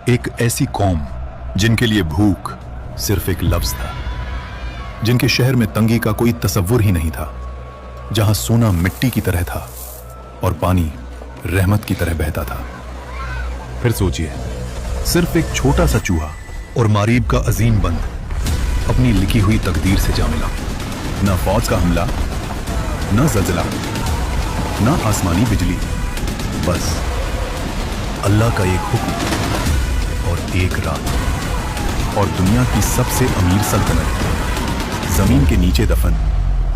एक ऐसी कौम जिनके लिए भूख सिर्फ एक लफ्ज था, जिनके शहर में तंगी का कोई तसव्वुर ही नहीं था, जहां सोना मिट्टी की तरह था और पानी रहमत की तरह बहता था। फिर सोचिए, सिर्फ एक छोटा सा चूहा और मारीब का अजीम बंद अपनी लिखी हुई तकदीर से जा मिला। ना फौज का हमला, ना जल्जला, ना आसमानी बिजली, बस अल्लाह का एक हुक्म और एक रात, और दुनिया की सबसे अमीर सल्तनत जमीन के नीचे दफन।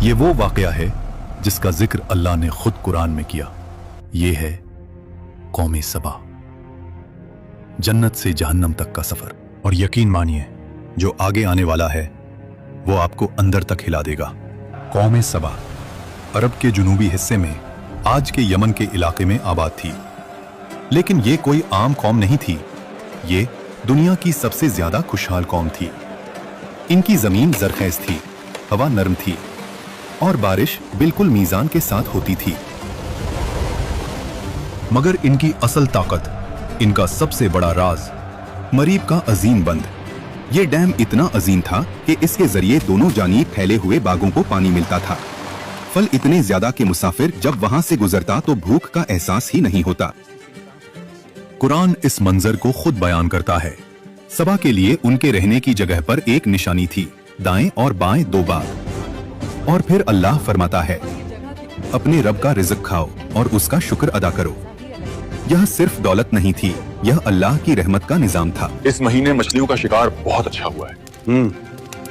ये वो वाकया है जिसका जिक्र अल्लाह ने खुद कुरान में किया। ये है कौम सबा, जन्नत से जहन्नम तक का सफर। और यकीन मानिए, जो आगे आने वाला है वो आपको अंदर तक हिला देगा। कौम सबा अरब के जुनूबी हिस्से में आज के यमन के इलाके में आबाद थी, लेकिन ये कोई आम कौम नहीं थी। ये दुनिया की सबसे ज्यादा खुशहाल कौम थी। इनकी जमीन जरखेज थी, हवा नरम थी और बारिश बिल्कुल मीजान के साथ होती थी। मगर इनकी असल ताकत, इनका सबसे बड़ा राज, मरीब का अजीम बंद। ये डैम इतना अजीम था कि इसके जरिए दोनों जानिब फैले हुए बागों को पानी मिलता था। फल इतने ज्यादा कि मुसाफिर जब वहां से गुजरता तो भूख का एहसास ही नहीं होता। कुरान इस मंजर को खुद बयान करता है। सबा के लिए उनके रहने की जगह पर एक निशानी थी, दाएं और बाएं दो बाग। और फिर अल्लाह फरमाता है, अपने रब का रिज़्क खाओ और उसका शुक्र अदा करो। यह सिर्फ दौलत नहीं थी, यह अल्लाह की रहमत का निजाम था। इस महीने मछलियों का शिकार बहुत अच्छा हुआ है।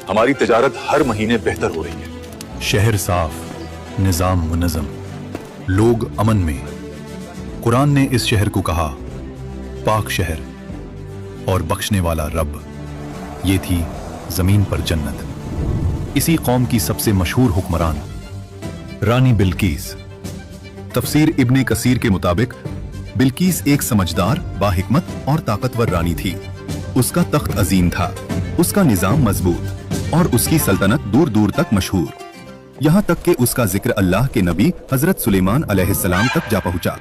हमारी तिजारत हर महीने बेहतर हो रही है। शहर साफ, निजाम मुनज़्ज़म, लोग अमन में। कुरान ने इस शहर को कहा पाक शहर और बख्शने वाला रब। ये थी जमीन पर जन्नत। इसी कौम की सबसे मशहूर हुक्मरान रानी बिल्कीस। तफसीर इब्ने कसीर के मुताबिक बिल्कीस एक समझदार, बाहिकमत और ताकतवर रानी थी। उसका तख्त अजीम था, उसका निजाम मजबूत और उसकी सल्तनत दूर दूर तक मशहूर। यहाँ तक कि उसका जिक्र अल्लाह के नबी हजरत सुलेमान अलैहिस्सलाम तक जा पहुंचा।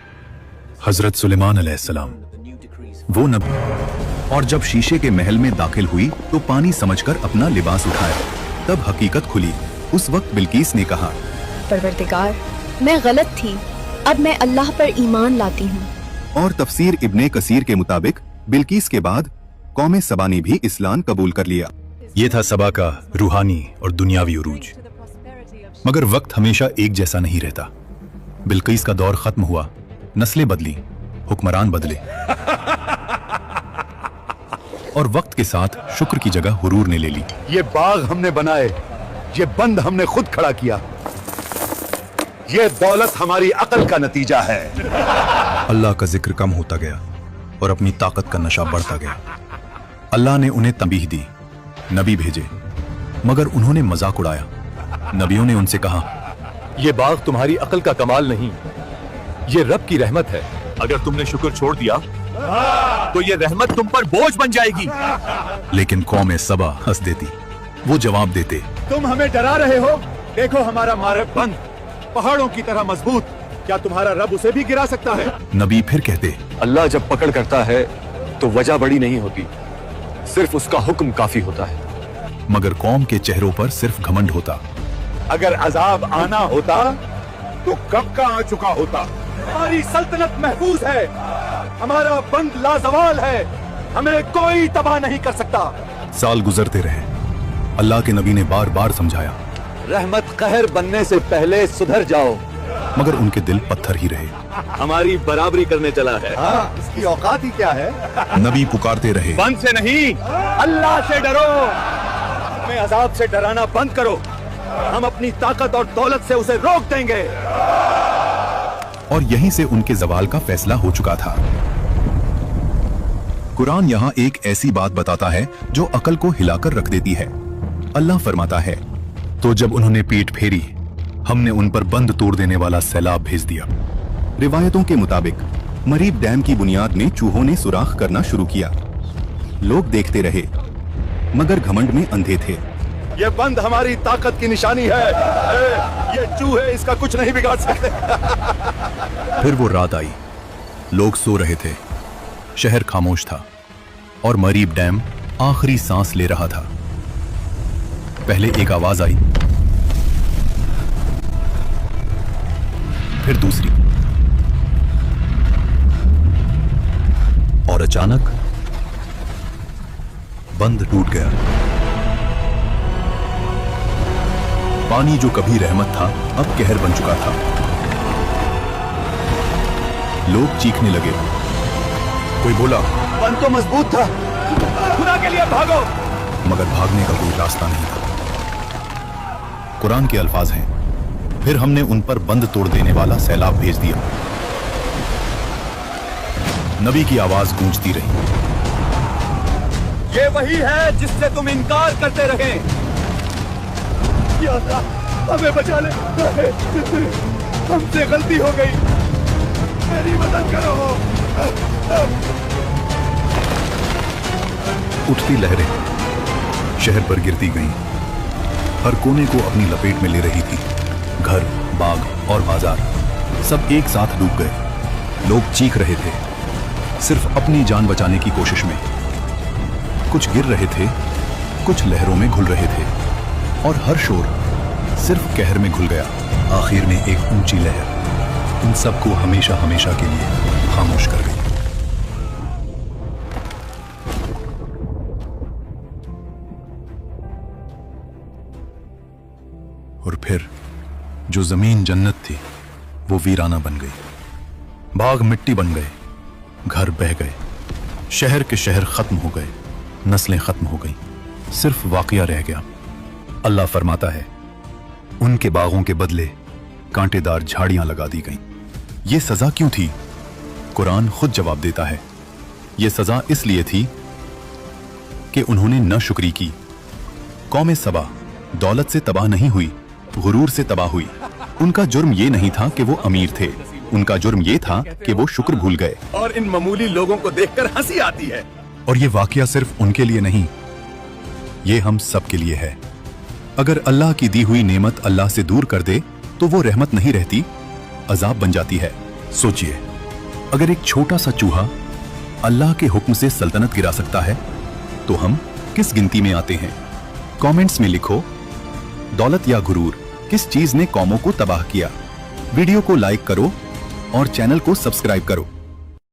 हजरत सुलेमान अलैहिस्सलाम वो नबी, और जब शीशे के महल में दाखिल हुई तो पानी समझकर अपना लिबास उठाया। तब हकीकत खुली। उस वक्त बिल्कीस ने कहा, परवरदिगार, मैं गलत थी, अब मैं अल्लाह पर ईमान लाती हूँ। और तफसीर इब्ने कसीर के मुताबिक बिल्कीस के बाद कौम सबा ने भी इस्लाम कबूल कर लिया। ये था सबा का रूहानी और दुनियावी उरूज। मगर वक्त हमेशा एक जैसा नहीं रहता। बिल्कीस का दौर खत्म हुआ, नस्लें बदली, हुक्मरान बदले और वक्त के साथ शुक्र की जगह हुरूर ने ले ली। ये बाग हमने बनाए, ये बंद हमने खुद खड़ा किया, ये दौलत हमारी अकल का नतीजा है। अल्लाह का जिक्र कम होता गया और अपनी ताकत का नशा बढ़ता गया। अल्लाह ने उन्हें तंबीह दी, नबी भेजे, मगर उन्होंने मजाक उड़ाया। नबियों ने उनसे कहा, ये बाग तुम्हारी अकल का कमाल नहीं, ये रब की रहमत है। अगर तुमने शुक्र छोड़ दिया तो ये रहमत तुम पर बोझ बन जाएगी। लेकिन कौम सबा हंस देती। वो जवाब देते, तुम हमें डरा रहे हो, देखो हमारा मारब बंद पहाड़ों की तरह मजबूत, क्या तुम्हारा रब उसे भी गिरा सकता है? नबी फिर कहते, अल्लाह जब पकड़ करता है तो वजह बड़ी नहीं होती, सिर्फ उसका हुक्म काफी होता है। मगर कौम के चेहरों पर सिर्फ घमंड होता। अगर अजाब आना होता तो कब का आ चुका होता। हमारी सल्तनत महफूज है, हमारा बंद लाजवाल है, हमें कोई तबाह नहीं कर सकता। साल गुजरते रहे, अल्लाह के नबी ने बार बार समझाया, रहमत कहर बनने से पहले सुधर जाओ। मगर उनके दिल पत्थर ही रहे। हमारी बराबरी करने चला है। इसकी औकात ही क्या है? नबी पुकारते रहे, बंद से नहीं, अल्लाह से डरो, हमें अजाब से डराना बंद करो, हम अपनी ताकत और दौलत से उसे रोक देंगे। और यहीं से उनके जवाल का फैसला हो चुका था। कुरान यहाँ एक ऐसी बात बताता है जो अकल को हिलाकर रख देती है। अल्लाह फरमाता है, तो जब उन्होंने पीठ फेरी, हमने उन पर बंद तोड़ देने वाला सैलाब भेज दिया। रिवायतों के मुताबिक मरीब डैम की बुनियाद में चूहों ने सुराख करना शुरू किया। लोग देखते रहे, मगर घमंड में अंधे थे। ये बंद हमारी ताकत की निशानी है, ये चूहे इसका कुछ नहीं बिगाड़ सकते। फिर वो रात आई, लोग सो रहे थे, शहर खामोश था, और मरीब डैम आखिरी सांस ले रहा था। पहले एक आवाज आई, फिर दूसरी, और अचानक बंद टूट गया। पानी जो कभी रहमत था अब कहर बन चुका था। लोग चीखने लगे। कोई बोला, बंद तो मजबूत था, खुदा के लिए भागो। मगर भागने का कोई रास्ता नहीं था। कुरान के अल्फाज हैं, फिर हमने उन पर बंद तोड़ देने वाला सैलाब भेज दिया। नबी की आवाज गूंजती रही, ये वही है जिससे तुम इनकार करते रहे। या अल्लाह, हमें बचा ले, हमसे गलती हो गई, मेरी मदद करो। उठती लहरें शहर पर गिरती गईं, हर कोने को अपनी लपेट में ले रही थी। घर, बाग और बाजार सब एक साथ डूब गए। लोग चीख रहे थे, सिर्फ अपनी जान बचाने की कोशिश में। कुछ गिर रहे थे, कुछ लहरों में घुल रहे थे, और हर शोर सिर्फ कहर में घुल गया। आखिर में एक ऊंची लहर इन सबको हमेशा हमेशा के लिए खामोश कर गई। और फिर जो जमीन जन्नत थी वो वीराना बन गई। बाग मिट्टी बन गए, घर बह गए, शहर के शहर खत्म हो गए, नस्लें खत्म हो गई, सिर्फ वाकया रह गया। अल्लाह फरमाता है, उनके बागों के बदले कांटेदार झाड़ियां लगा दी गईं। ये सजा क्यों थी? कुरान खुद जवाब देता है, ये सजा इसलिए थी कि उन्होंने न शुक्री की। कौम सबा दौलत से तबाह नहीं हुई, गुरूर से तबाह हुई। उनका जुर्म ये नहीं था कि वो अमीर थे, उनका जुर्म ये था कि वो शुक्र भूल गए। और इन मामूली लोगों को देखकर हंसी आती है। और ये वाकया सिर्फ उनके लिए नहीं, ये हम सब के लिए है। अगर अल्लाह की दी हुई नेमत अल्लाह से दूर कर दे तो वो रहमत नहीं रहती, अजाब बन जाती है। सोचिए, अगर एक छोटा सा चूहा अल्लाह के हुक्म से सल्तनत गिरा सकता है तो हम किस गिनती में आते हैं? कमेंट्स में लिखो, दौलत या गुरूर, किस चीज ने कौमों को तबाह किया? वीडियो को लाइक करो और चैनल को सब्सक्राइब करो।